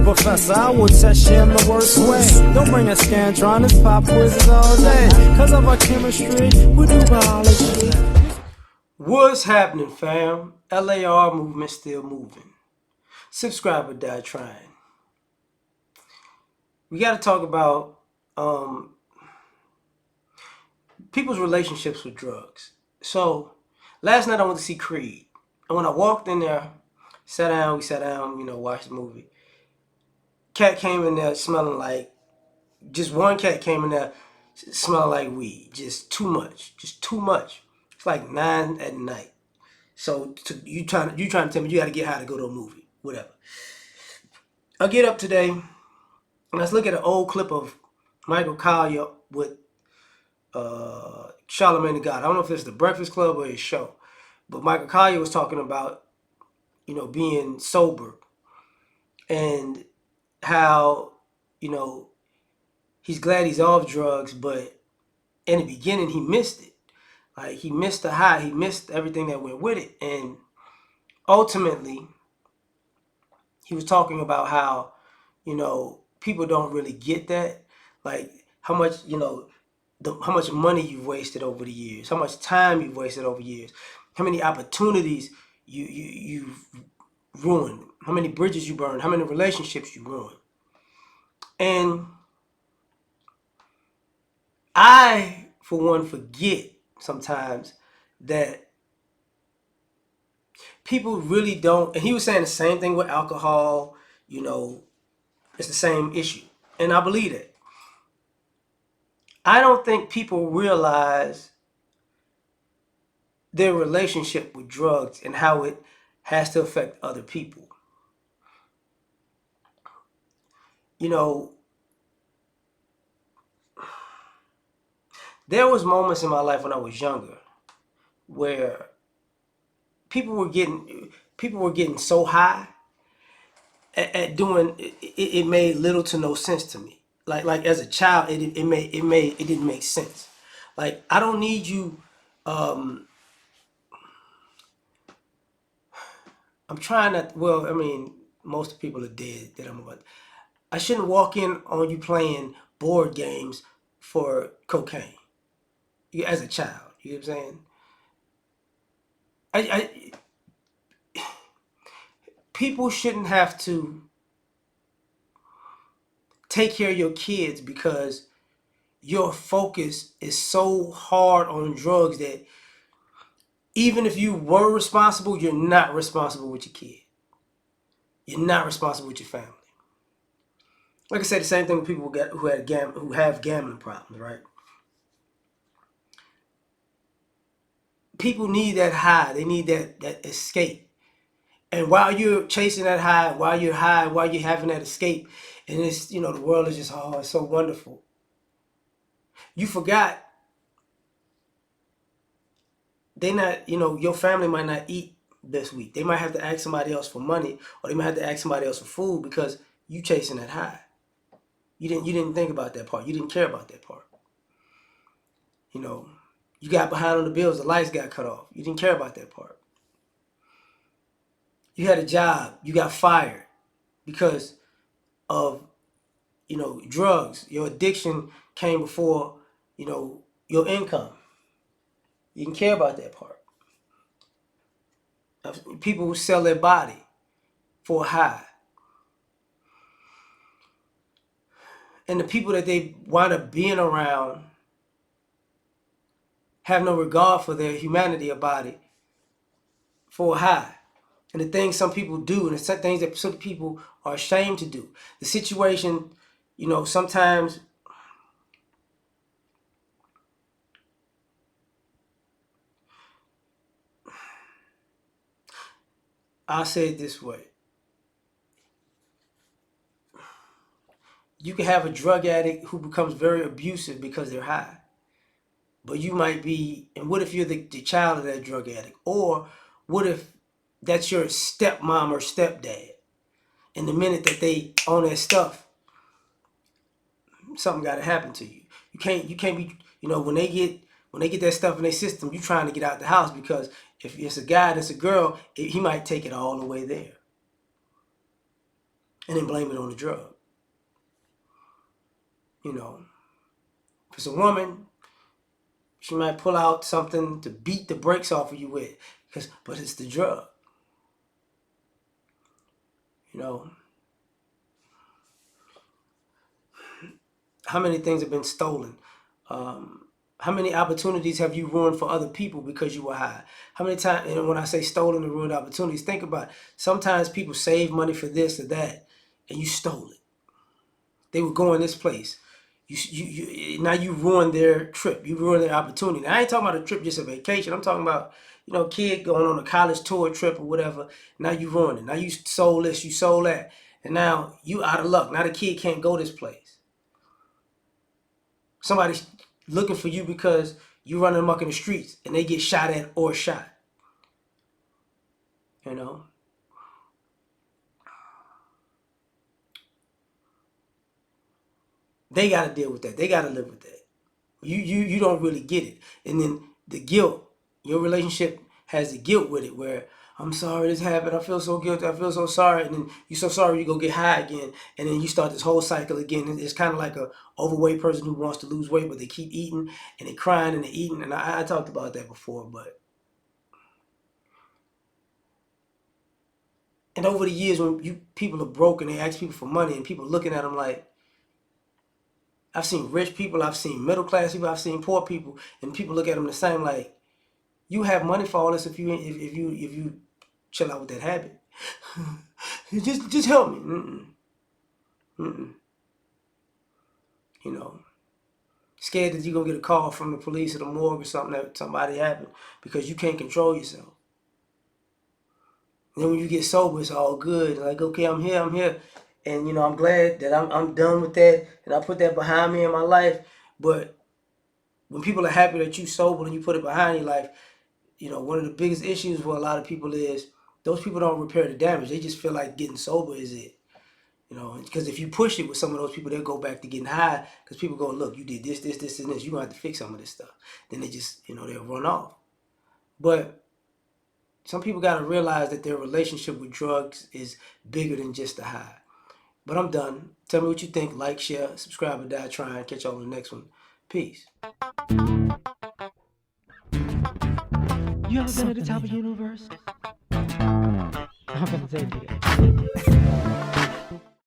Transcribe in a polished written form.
professor, I will test you in the worst way. Don't bring a Scantron, pop quizzes all day. Cause of our chemistry, we do biology. What's happening, fam? L.A.R. movement still moving. Subscribe or die trying. We got to talk about people's relationships with drugs. So, last night I went to see Creed. And when I walked in there, we sat down, watched the movie. Cat came in there smelling like, just one cat came in there smelling like weed. Just too much. It's like 9 at night. So you trying to tell me you got to get high to go to a movie, whatever. I get up today and let's look at an old clip of Michael Collier with Charlamagne the God. I don't know if it's the Breakfast Club or his show, but Michael Collier was talking about being sober and how he's glad he's off drugs, but in the beginning he missed it. Like he missed the high, he missed everything that went with it, and ultimately he was talking about how people don't really get that, like how much how much money you've wasted over the years, how much time you've wasted over years, how many opportunities you've ruined, how many bridges you burned, how many relationships you ruined. And I, for one, forget sometimes that people really don't, and he was saying the same thing with alcohol, it's the same issue. And I believe that. I don't think people realize their relationship with drugs and how it has to affect other people. There was moments in my life when I was younger where people were getting so high at doing it made little to no sense to me. Like as a child, it didn't make sense. Like I don't need you. I'm trying to. Well, I mean, most people are dead that I'm about. I shouldn't walk in on you playing board games for cocaine. As a child, you know what I'm saying? People shouldn't have to take care of your kids because your focus is so hard on drugs that even if you were responsible, you're not responsible with your kid. You're not responsible with your family. Like I said, the same thing with people who have gambling problems, right? People need that high. They need that escape. And while you're chasing that high, while you're having that escape, and it's the world is just it's so wonderful. You forgot your family might not eat this week. They might have to ask somebody else for money, or they might have to ask somebody else for food because you chasing that high. You didn't think about that part. You didn't care about that part. You got behind on the bills. The lights got cut off. You didn't care about that part. You had a job. You got fired because of drugs. Your addiction came before your income. You didn't care about that part. People who sell their body for a high. And the people that they wind up being around have no regard for their humanity or body for a high. And the things some people do, and the things that some people are ashamed to do. The situation, sometimes I'll say it this way. You can have a drug addict who becomes very abusive because they're high. But you might be, and what if you're the child of that drug addict? Or what if that's your stepmom or stepdad? And the minute that they own that stuff, something got to happen to you. You can't be, when they get that stuff in their system, you trying to get out the house because if it's a guy that's a girl, he might take it all the way there. and then blame it on the drug. You know, if it's a woman, she might pull out something to beat the brakes off of you with, but it's the drug. You know, how many things have been stolen? How many opportunities have you ruined for other people because you were high? How many times, and when I say stolen and ruined opportunities, think about it. Sometimes people save money for this or that, and you stole it. They were going this place. Now you ruined their trip. You ruined their opportunity. Now, I ain't talking about a trip just a vacation. I'm talking about, kid going on a college tour trip or whatever. Now you ruined it. Now you sold this, you sold that. And now you out of luck. Now the kid can't go this place. Somebody's looking for you because you running amok in the streets and they get shot at or shot. You know? They got to deal with that. They got to live with that. You don't really get it. And then the guilt, your relationship has the guilt with it where I'm sorry this happened. I feel so guilty. I feel so sorry. And then you're so sorry you go get high again. And then you start this whole cycle again. And it's kind of like a overweight person who wants to lose weight, but they keep eating and they're crying and they're eating. And I talked about that before, but. And over the years when people are broke and they ask people for money and people looking at them like, I've seen rich people, I've seen middle class people, I've seen poor people, and people look at them the same like, you have money for all this if you chill out with that habit. just help me. You know, scared that you're gonna get a call from the police or the morgue or something that somebody happened because you can't control yourself. And then when you get sober, it's all good. Like, okay, I'm here. And I'm glad that I'm done with that and I put that behind me in my life. But when people are happy that you sober and you put it behind your life, one of the biggest issues for a lot of people is those people don't repair the damage. They just feel like getting sober is it. Because if you push it with some of those people, they'll go back to getting high because people go, look, you did this, and this. You're going to have to fix some of this stuff. Then they just, they'll run off. But some people got to realize that their relationship with drugs is bigger than just the high. But I'm done. Tell me what you think. Like, share, subscribe, and die trying. Catch y'all on the next one. Peace. You ever been at the top of the universe? I'm gonna tell you that.